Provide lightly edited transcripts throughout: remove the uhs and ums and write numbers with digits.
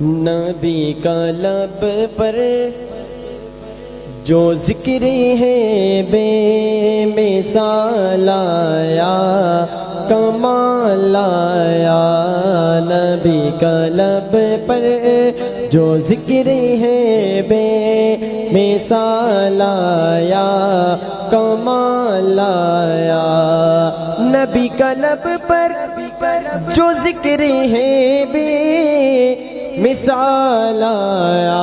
نبی کا لب پر جو ذکر ہے بے مثال آیا کمال آیا، نبی کا لب پر جو ذکر ہے بے مثال آیا کمال آیا، نبی کا لب پر جو ذکر ہے بے مثال آیا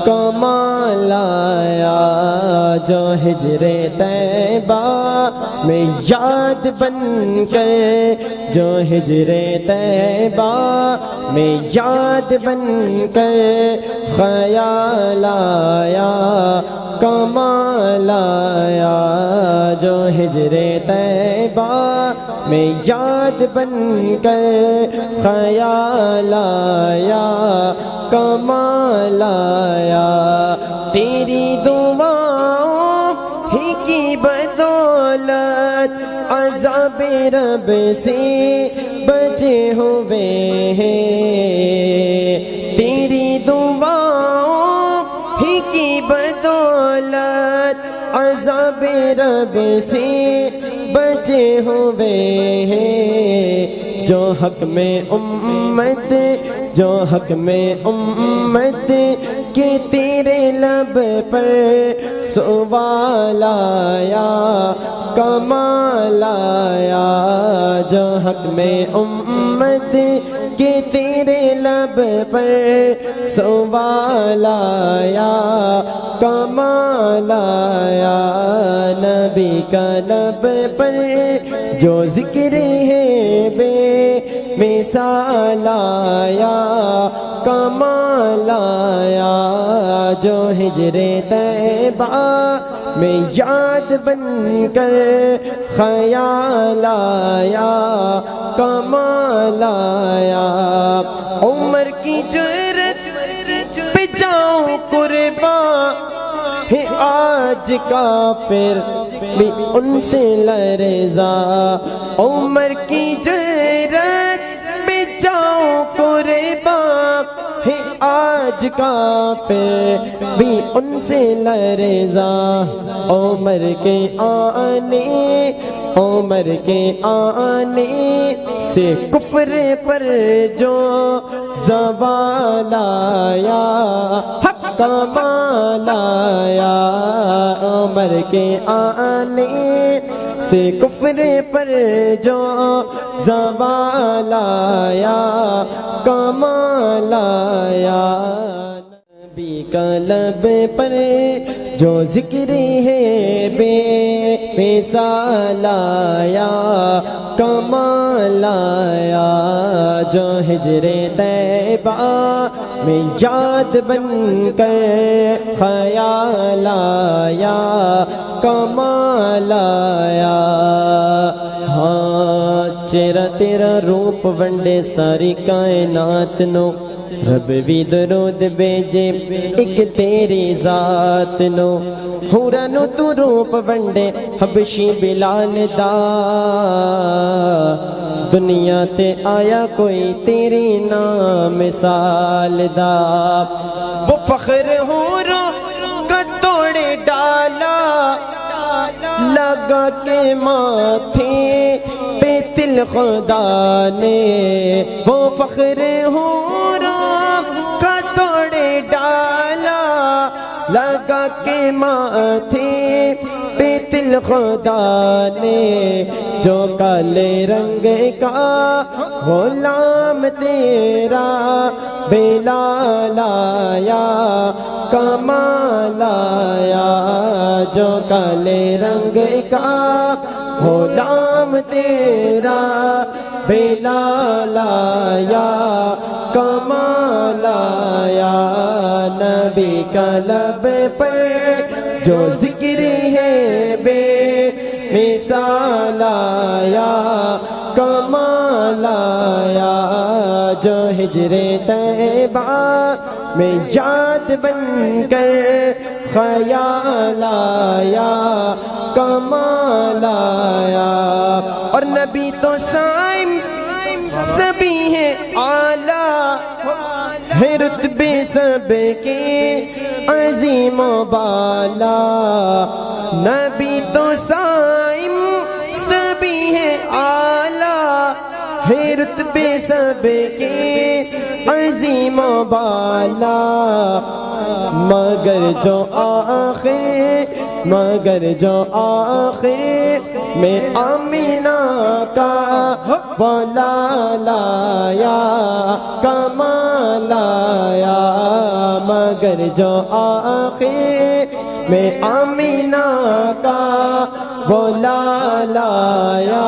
کمال آیا، جو ہجر طیبہ میں یاد بن کر، جو ہجر طیبہ میں یاد بن کر خیال آیا کمال آیا، جو ہجر طیبہ میں یاد بن کر خیال آیا کمال آیا، تیری دعاؤں ہی کی بدولت عذاب رب سے بچے ہوئے ہیں، تیری دعاؤں ہی کی بدولت عذاب رب سے بچے ہوئے ہیں، جو حق میں امت، جو حق میں امت کہ تیرے لب پر سوال آیا کمال آیا، جو حق میں امت کہ تیرے لب پر سوال آیا کمال آیا، نبی کا لب پر جو ذکر ہے بے مثال آیا کمال آیا، جو ہجر طیبہ میں یاد بن کر خیال آیا کمال آیا، عمر کی جرت پہ جاؤں قربان ہے آج کافر بھی ان سے لرزا، عمر کی جرت پہ جاؤں قربان ہے آج کافر بھی ان سے لرزا، عمر کے آنے، عمر کے آنے سے کفر پر جو زوال آیا حق کمال آیا، عمر کے آنے سے کفر پر جو زوال آیا کمال آیا، نبی کا لب پر جو ذکر ہے بے مثال آیا کمال آیا، جو ہجر طیبہ میں یاد بن کر خیال آیا کمال آیا، ہاں چہرہ تیرا روپ ونڈے ساری کائنات نو، رب بھی درود بیجے ایک تیری ذات نو، ہورا نو تو روپ ونڈے حبشی بلال دا، دنیا تے آیا کوئی تیری نام مثال دا، وہ فخر ہورو کا توڑے ڈالا لگا کے ماتھے پہ تل خدا نے، وہ فخر ہورو کا توڑے ڈالا لگا کے ماتھے پہ تل خدا نے، جو کالے رنگ کا غلام تیرا بلال آیا کمال آیا، جو کالے رنگ کا غلام تیرا بلال آیا کمال آیا، نبی کا لب پر جو ذکر ہے بے مثال آیا کمال آیا، جو ہجر طیبہ میں یاد بن کر خیال آیا کمال آیا، اور نبی تو سائم سبھی ہے اعلیٰ، ہے رتبے سب کے عظیم و بالا، نبی تو سائم سبھی ہے اعلیٰ، ہے رتبے سب کے عظیم و بالا، مگر جو آخر میں آمینہ کا وہ لایا کمال آیا، مگر جو آخر میں آمینہ کا وہ لایا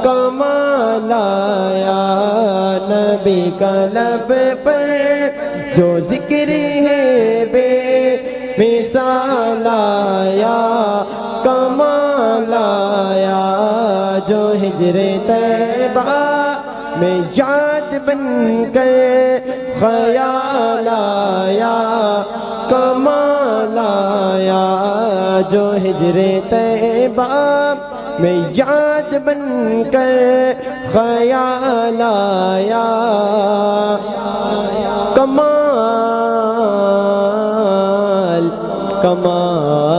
کمال آیا، نبی کا لب پر جو ذکر ہے بے مثال آیا کمال آیا، جو ہجر طیبہ میں یاد بن کر خیال آیا کمال آیا، جو ہجر طیبہ میں یاد بن کر خیال آیا کمال کمال